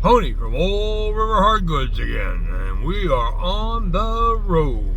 Tony from Old River Hard Goods again, and we are on the road.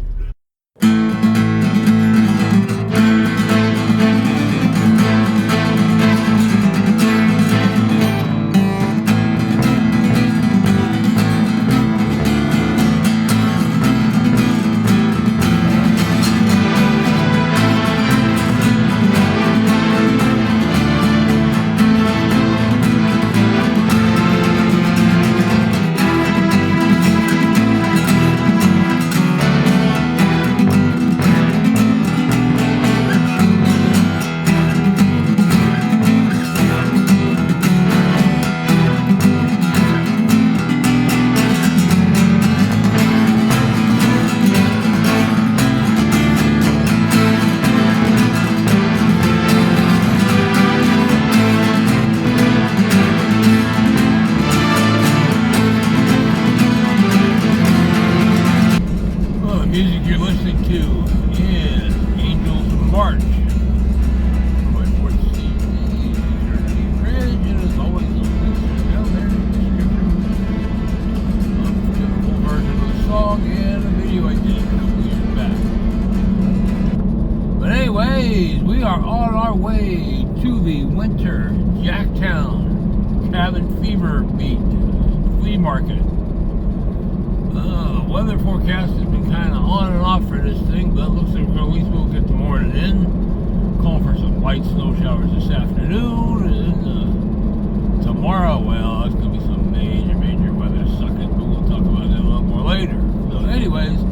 Music you're listening to is Angels March from my fourth CD, Bridge, and as always, down there in the description. The full version of the song and a video I did a couple years back. But anyways, we are on our way to the winter Jacktown cabin fever meet, flea market. The weather forecast has been kind of on and off for this thing, but it looks like at least we'll get the morning in. Calling for some light snow showers this afternoon, and tomorrow, well, it's going to be some major weather sucking, but we'll talk about that a lot more later. So anyways,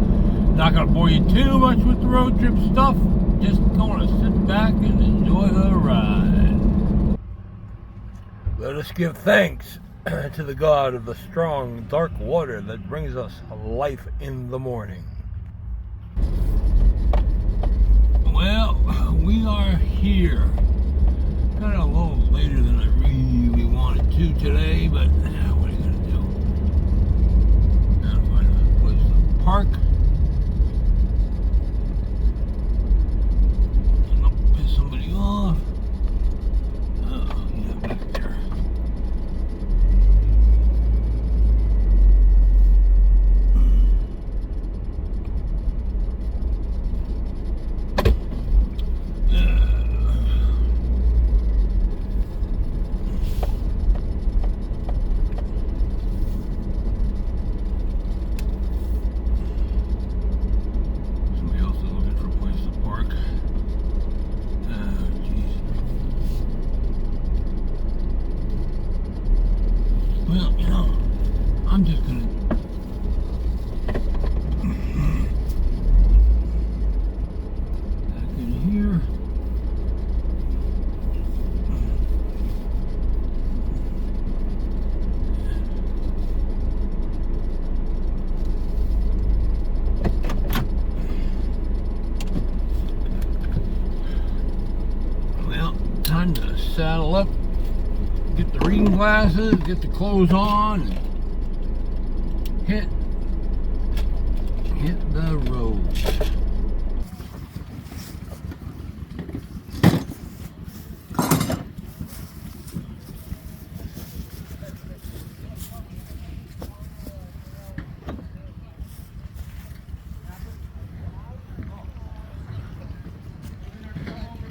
not going to bore you too much with the road trip stuff, just going to sit back and enjoy the ride. Let us give thanks to the God of the strong, dark water that brings us life in the morning. Well, we are here. Kind of a little later than I really wanted to today, but what are you going to do? Gotta find a place to park. And I'll piss somebody off. Oh, yeah, back there. Well, you know, I'm just gonna back in here. Well, time to saddle up. Get the reading glasses, get the clothes on, and hit the road.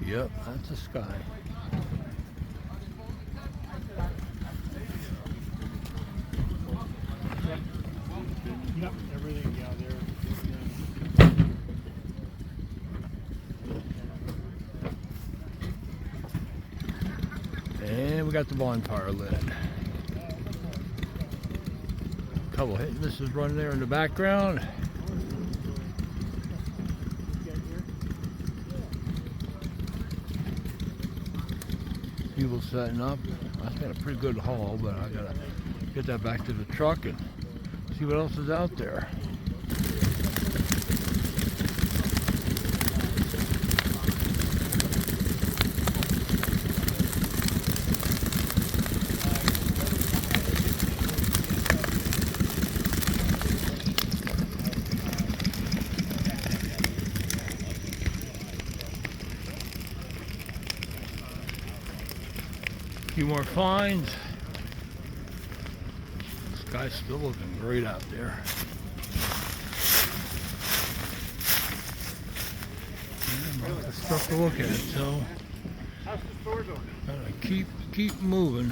Yep, that's the sky. Yep, everything out there. And we got the bonfire lit. A couple hit misses running there in the background. People setting up. That's got a pretty good haul, but I gotta get that back to the truck and see what else is out there. A few more finds. Sky's still looking great out there. Yeah, lots of stuff to look at, so How's the store going? gotta keep moving.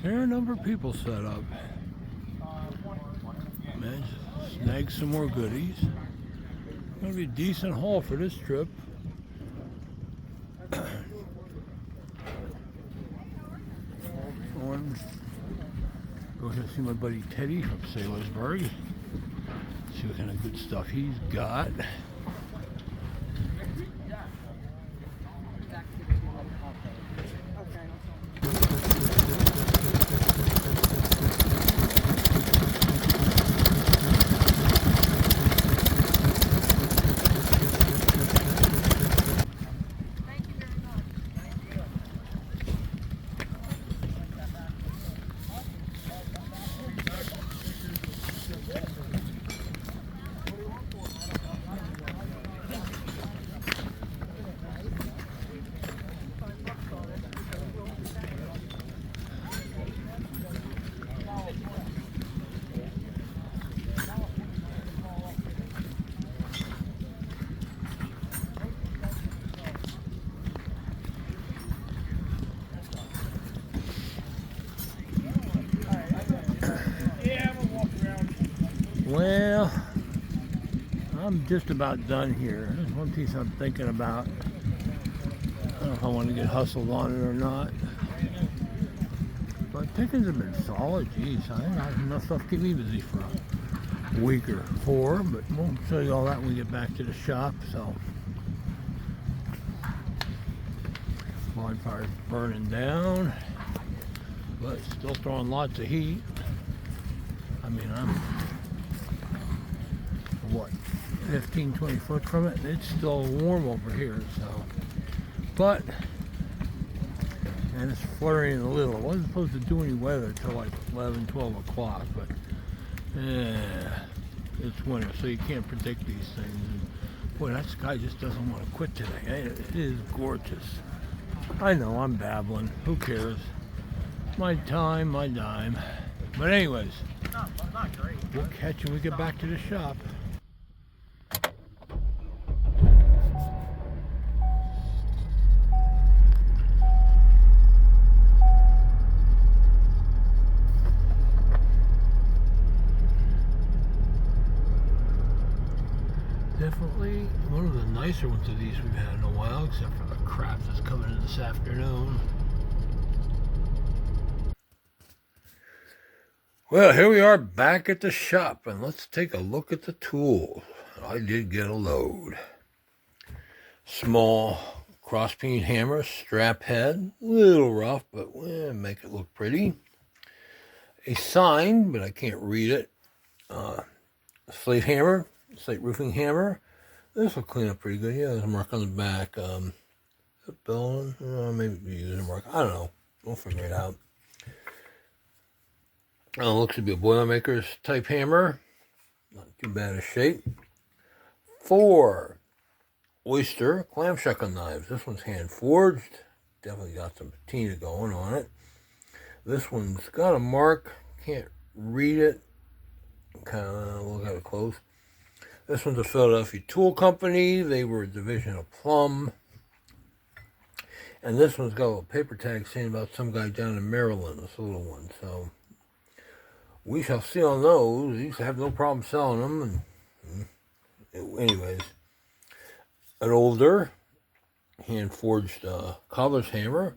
Fair number of people set up. Man, snag some more goodies. Gonna be a decent haul for this trip. Go ahead and see my buddy Teddy from Sailorsburg. See what kind of good stuff he's got. Well, I'm just about done here. There's one piece I'm thinking about. I don't know if I want to get hustled on it or not. But pickings have been solid. Geez, I got enough stuff to keep me busy for a week or 4, but we'll show you all that when we get back to the shop. So, bonfire's burning down, but still throwing lots of heat. I mean, I'm what, 15-20 foot from it, and it's still warm over here, so, but, and it's fluttering a little. It wasn't supposed to do any weather until like 11-12 o'clock, but it's winter, so you can't predict these things. And boy, that sky just doesn't want to quit today. It is gorgeous. I know, I'm babbling, who cares? My time, my dime. But anyways, we'll catch you when we get back to the shop. Definitely one of the nicer ones of these we've had in a while, except for the crap that's coming in this afternoon. Well, here we are back at the shop, and let's take a look at the tools. I did get a load. Small cross-peen hammer, strap head, a little rough, but make it look pretty. A sign, but I can't read it. Slate hammer, slate roofing hammer. This will clean up pretty good. Yeah, there's a mark on the back. Bill, maybe use a mark. I don't know. We'll figure it out. Looks to be a Boilermaker's type hammer. Not too bad a shape. 4 oyster clamshell knives. This one's hand forged. Definitely got some patina going on it. This one's got a mark. Can't read it. Kind of look at it close. This one's a Philadelphia Tool Company. They were a division of Plum. And this one's got a paper tag saying about some guy down in Maryland, this little one. So we shall see on those. These have no problem selling them. And anyways, an older hand-forged cobbler's hammer.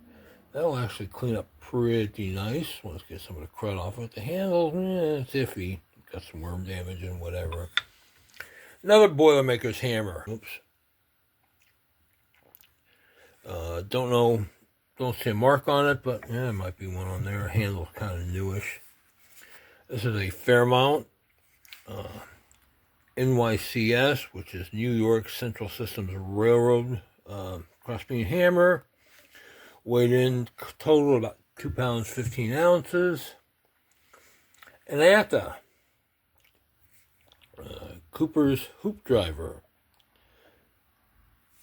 That'll actually clean up pretty nice. Let's get some of the crud off it. The handle, it's iffy. Got some worm damage and whatever. Another Boilermaker's hammer. Oops. Don't know, don't see a mark on it, but yeah, there might be one on there. Handle's kind of newish. This is a Fairmount NYCS, which is New York Central Systems Railroad crossbeam hammer. Weighed in total about 2 pounds 15 ounces. An ATA Cooper's hoop driver.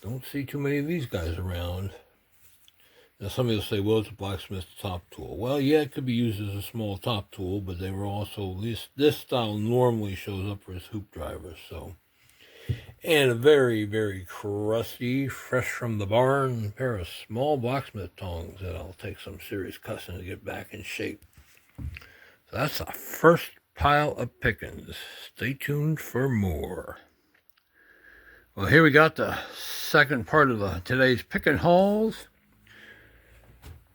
Don't see too many of these guys around. Now somebody will say, well, it's a blacksmith's top tool. Well, yeah, it could be used as a small top tool, but they were also, this style normally shows up as hoop drivers, so. And a very, very crusty, fresh from the barn pair of small blacksmith tongs that I'll take some serious cussing to get back in shape. So that's the first pile of pickings. Stay tuned for more. Well, here we got the second part of today's picking hauls.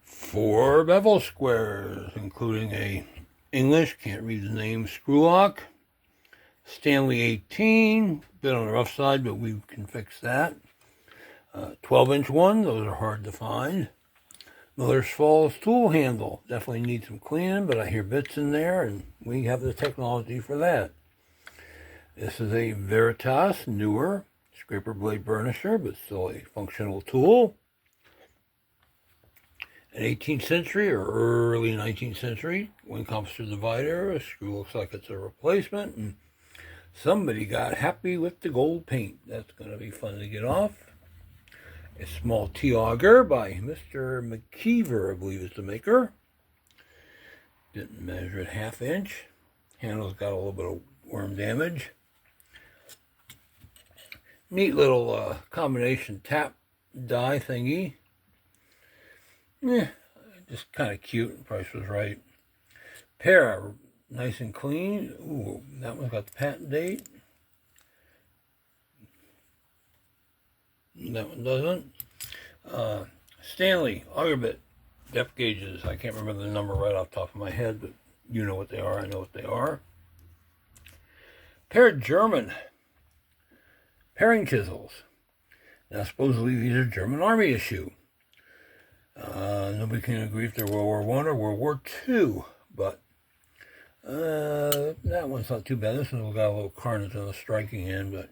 4 bevel squares, including a English, can't read the name, screw lock. Stanley 18, bit on the rough side, but we can fix that. 12-inch one, those are hard to find. Miller's Falls tool handle, definitely needs some cleaning, but I hear bits in there, and we have the technology for that. This is a Veritas, newer, scraper blade burnisher, but still a functional tool. An 18th century or early 19th century wind compensator divider. A screw looks like it's a replacement, and somebody got happy with the gold paint. That's going to be fun to get off. A small T-auger by Mr. McKeever, I believe is the maker. Didn't measure it 1/2 inch. Handle's got a little bit of worm damage. Neat little combination tap die thingy. Yeah, just kind of cute. The price was right. Pair, nice and clean. Ooh, that one's got the patent date. That one doesn't. Stanley auger bit depth gauges. I can't remember the number right off the top of my head, but you know what they are. I know what they are. Pair of German paring chisels. Now, supposedly these are German Army issue. Nobody can agree if they're World War I or World War II, but that one's not too bad. This one's got a little carnage on the striking end, but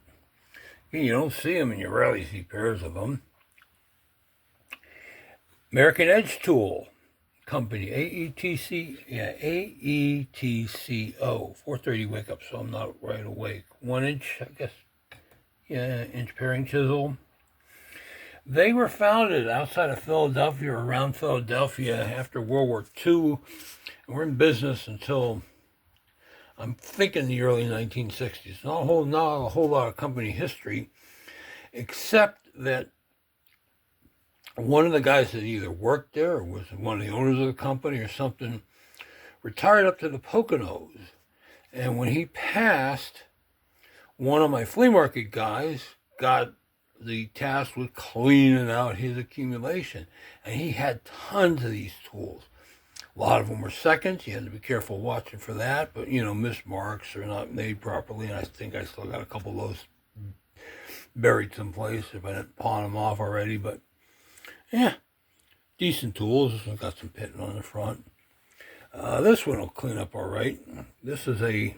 you don't see them, and you rarely see pairs of them. American Edge Tool Company, AETC, AETCO, 4:30 wake up, so I'm not right awake. 1 inch, I guess, yeah, inch paring chisel. They were founded outside of Philadelphia or around Philadelphia after World War II. And we're in business until, I'm thinking, the early 1960s. Not a whole lot of company history, except that one of the guys that either worked there or was one of the owners of the company or something retired up to the Poconos. And when he passed, one of my flea market guys got the task with cleaning out his accumulation. And he had tons of these tools. A lot of them were seconds. You had to be careful watching for that. But, you know, mismarks are not made properly. And I think I still got a couple of those buried someplace if I didn't pawn them off already. But, yeah, decent tools. This one's got some pitting on the front. This one will clean up all right. This is a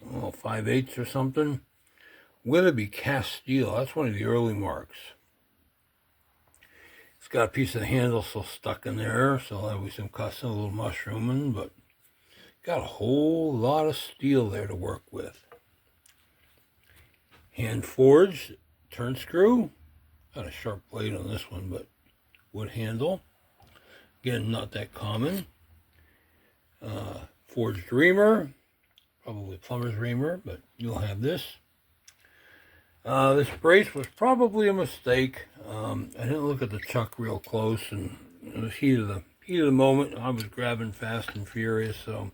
5/8 or something. Witherby cast steel. That's one of the early marks. It's got a piece of the handle still stuck in there, so there'll be some cussing, a little mushrooming, but got a whole lot of steel there to work with. Hand forged turn screw. Got a sharp blade on this one, but wood handle. Again, not that common. Forged reamer. Probably plumber's reamer, but you'll have this. This brace was probably a mistake. I didn't look at the chuck real close, and it was heat of the moment. I was grabbing fast and furious, so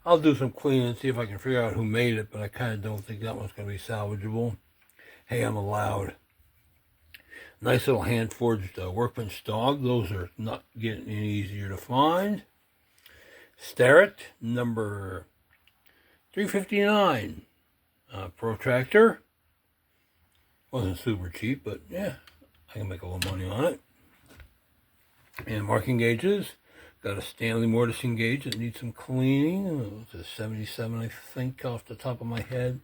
I'll do some cleaning and see if I can figure out who made it, but I kind of don't think that one's going to be salvageable. Hey, I'm allowed. Nice little hand-forged workman's dog. Those are not getting any easier to find. Starrett, number 359. Protractor. Wasn't super cheap, but yeah, I can make a little money on it. And marking gauges. Got a Stanley mortising gauge that needs some cleaning. It's a 77, I think, off the top of my head.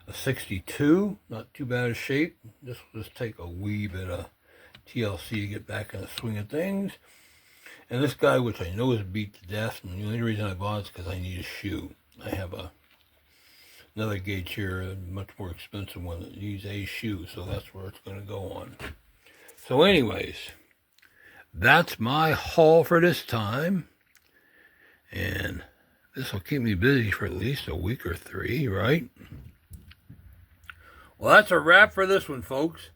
A 62, not too bad a shape. This will just take a wee bit of TLC to get back in the swing of things. And this guy, which I know is beat to death, and the only reason I bought it is because I need a shoe. I have another gauge here, a much more expensive one that needs a shoe, so that's where it's going to go on. So anyways, that's my haul for this time. And this will keep me busy for at least a week or 3, right? Well, that's a wrap for this one, folks.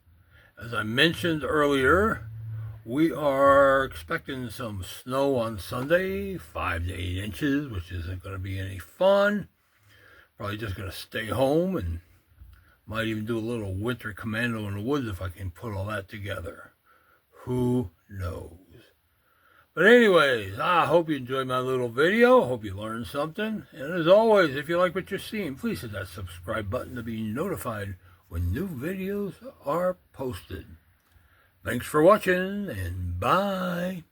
As I mentioned earlier, we are expecting some snow on Sunday, 5 to 8 inches, which isn't going to be any fun. Probably just going to stay home and might even do a little winter commando in the woods if I can put all that together. Who knows? But anyways, I hope you enjoyed my little video. Hope you learned something. And as always, if you like what you're seeing, please hit that subscribe button to be notified when new videos are posted. Thanks for watching, and bye.